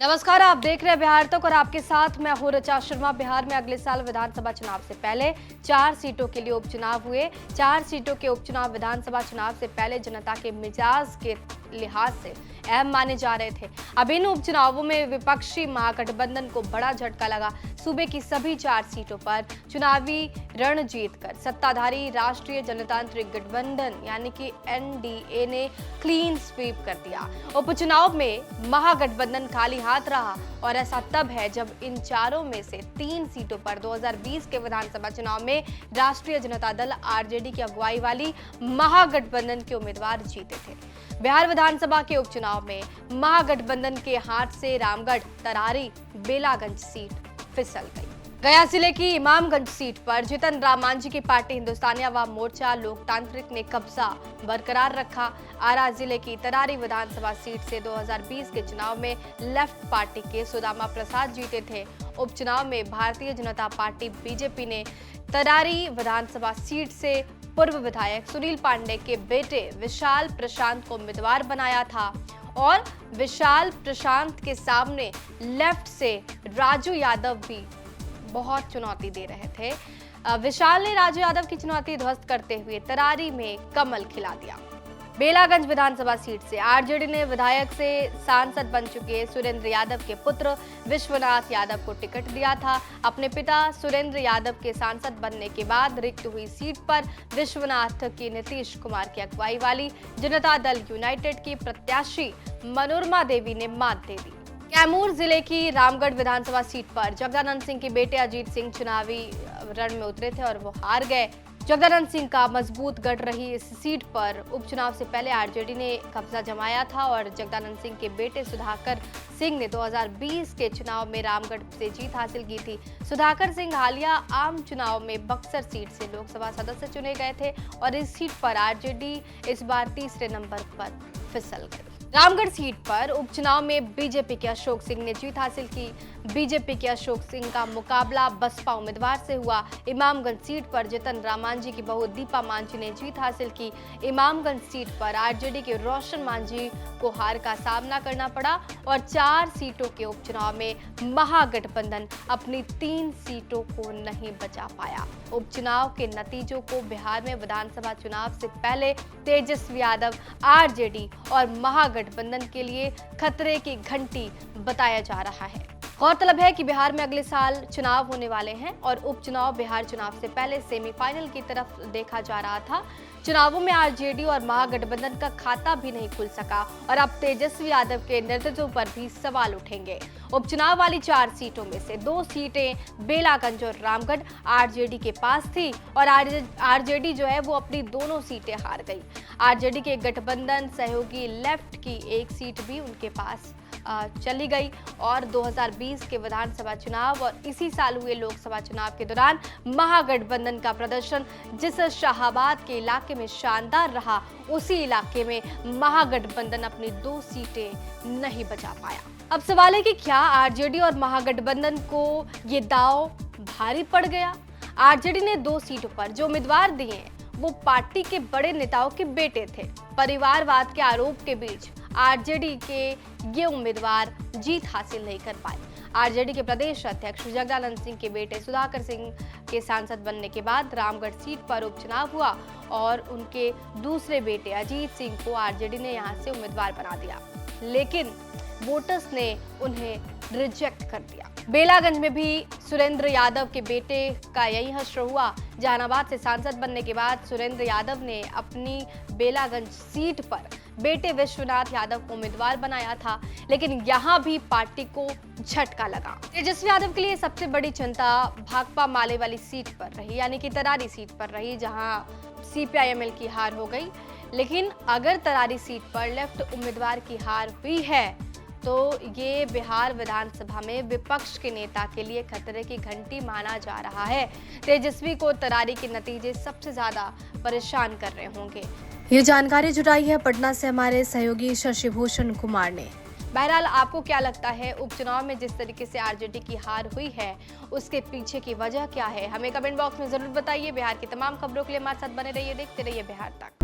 नमस्कार, आप देख रहे हैं बिहार तक और आपके साथ मैं हूं ऋचा शर्मा। बिहार में अगले साल विधानसभा चुनाव से पहले 4 सीटों के लिए उपचुनाव हुए। 4 सीटों के उपचुनाव विधानसभा चुनाव से पहले जनता के मिजाज के लिहाज से अहम माने जा रहे थे। अब इन उपचुनावों में विपक्षी महागठबंधन को बड़ा झटका लगा। सूबे की सभी 4 सीटों पर चुनावी रण जीतकर सत्ताधारी राष्ट्रीय जनतांत्रिक गठबंधन यानी कि एनडीए ने क्लीन स्वीप कर दिया। उपचुनाव में महागठबंधन खाली हाथ रहा और ऐसा तब है जब इन चारों में से 3 सीटों पर 2020 के विधानसभा चुनाव में राष्ट्रीय जनता दल आरजेडी की अगुवाई वाली महागठबंधन के उम्मीदवार जीते थे। बिहार विधानसभा के उपचुनाव में महागठबंधन के हाथ से रामगढ़, तरारी, बेलागंज सीट फिसल गई। गया जिले की इमामगंज सीट पर जीतन राम मांझी की पार्टी हिंदुस्तानी अवाम मोर्चा लोकतांत्रिक ने कब्जा बरकरार रखा। आरा जिले की तरारी विधानसभा सीट से 2020 के चुनाव में लेफ्ट पार्टी के सुदामा प्रसाद जीते थे। उपचुनाव में भारतीय जनता पार्टी बीजेपी ने तरारी विधानसभा सीट से पूर्व विधायक सुनील पांडे के बेटे विशाल प्रशांत को उम्मीदवार बनाया था और विशाल प्रशांत के सामने लेफ्ट से राजू यादव भी बहुत चुनौती दे रहे थे। विशाल ने राजू यादव की चुनौती ध्वस्त करते हुए तरारी में कमल खिला दिया। बेलागंज विधानसभा सीट से आरजेडी ने विधायक से सांसद बन चुके सुरेंद्र यादव के पुत्र विश्वनाथ यादव को टिकट दिया था। अपने पिता सुरेंद्र यादव के सांसद बनने के बाद रिक्त हुई सीट पर विश्वनाथ की नीतीश कुमार की अगुवाई वाली जनता दल यूनाइटेड की प्रत्याशी मनोरमा देवी ने मात दे दी। कैमूर जिले की रामगढ़ विधानसभा सीट पर जगदानंद सिंह के बेटे अजीत सिंह चुनावी रण में उतरे थे और वो हार गए। जगदानंद सिंह का मजबूत गढ़ रही इस सीट पर उपचुनाव से पहले आरजेडी ने कब्जा जमाया था और जगदानंद सिंह के बेटे सुधाकर सिंह ने 2020 के चुनाव में रामगढ़ से जीत हासिल की थी। सुधाकर सिंह हालिया आम चुनाव में बक्सर सीट से लोकसभा सदस्य चुने गए थे और इस सीट पर आरजेडी इस बार तीसरे नंबर पर फिसल गई। रामगढ़ सीट पर उपचुनाव में बीजेपी के अशोक सिंह ने जीत हासिल की। बीजेपी के अशोक सिंह का मुकाबला बसपा उम्मीदवार से हुआ। इमामगंज सीट पर जीतन राम मांझी की बहू दीपा मांझी ने जीत हासिल की। इमामगंज सीट पर आरजेडी के रोशन मांझी को हार का सामना करना पड़ा और 4 सीटों के उपचुनाव में महागठबंधन अपनी 3 सीटों को नहीं बचा पाया। उपचुनाव के नतीजों को बिहार में विधानसभा चुनाव से पहले तेजस्वी यादव, आरजेडी और महागठबंधन के लिए खतरे की घंटी बताया जा रहा है। गौरतलब है कि बिहार में अगले साल चुनाव होने वाले हैं और उपचुनाव बिहार चुनाव से पहले सेमीफाइनल की तरफ देखा जा रहा था। चुनावों में आरजेडी और महागठबंधन का खाता भी नहीं खुल सका और अब तेजस्वी यादव के नेतृत्व पर भी सवाल उठेंगे। उपचुनाव वाली 4 सीटों में से 2 सीटें बेलागंज और रामगढ़ आरजेडी के पास थी और आरजेडी जो है वो अपनी दोनों सीटें हार गई। आरजेडी के गठबंधन सहयोगी लेफ्ट की 1 सीट भी उनके पास चली गई और 2020 के विधानसभा चुनाव और इसी साल हुए लोकसभा चुनाव के दौरान महागठबंधन का प्रदर्शन जिस शाहाबाद के इलाके में शानदार रहा, उसी इलाके में महागठबंधन अपनी 2 सीटें नहीं बचा पाया। अब सवाल है कि क्या आरजेडी और महागठबंधन को ये दांव भारी पड़ गया? आरजेडी ने 2 सीटों पर जो उम्मीदवार दिए वो पार्टी के बड़े नेताओं के बेटे थे। परिवारवाद के आरोप के बीच आरजेडी के ये उम्मीदवार जीत हासिल नहीं कर पाए। आरजेडी के प्रदेश अध्यक्ष जगदानंद सिंह के बेटे सुधाकर सिंह के सांसद बनने के बाद रामगढ़ सीट पर उपचुनाव हुआ और उनके दूसरे बेटे अजीत सिंह को आरजेडी ने यहां से उम्मीदवार बना दिया, लेकिन वोटर्स ने उन्हें रिजेक्ट कर दिया। बेलागंज में भी सुरेंद्र यादव के बेटे का यही हश्र हुआ। जहानाबाद से सांसद बनने के बाद सुरेंद्र यादव ने अपनी बेलागंज सीट पर बेटे विश्वनाथ यादव को उम्मीदवार बनाया था, लेकिन यहां भी पार्टी को झटका लगा। तेजस्वी यादव के लिए सबसे बड़ी चिंता भाकपा माले वाली सीट पर रही, यानी कि तरारी सीट पर रही, जहां सीपीआईएमएल की हार हो गई। लेकिन अगर तरारी सीट पर लेफ्ट उम्मीदवार की हार हुई है तो ये बिहार विधानसभा में विपक्ष के नेता के लिए खतरे की घंटी माना जा रहा है। तेजस्वी को तरारी के नतीजे सबसे ज्यादा परेशान कर रहे होंगे। ये जानकारी जुटाई है पटना से हमारे सहयोगी शशि भूषण कुमार ने। बहरहाल आपको क्या लगता है, उपचुनाव में जिस तरीके से आरजेडी की हार हुई है उसके पीछे की वजह क्या है? हमें कमेंट बॉक्स में जरूर बताइए। बिहार की तमाम खबरों के लिए हमारे साथ बने रहिए, देखते रहिए बिहार तक।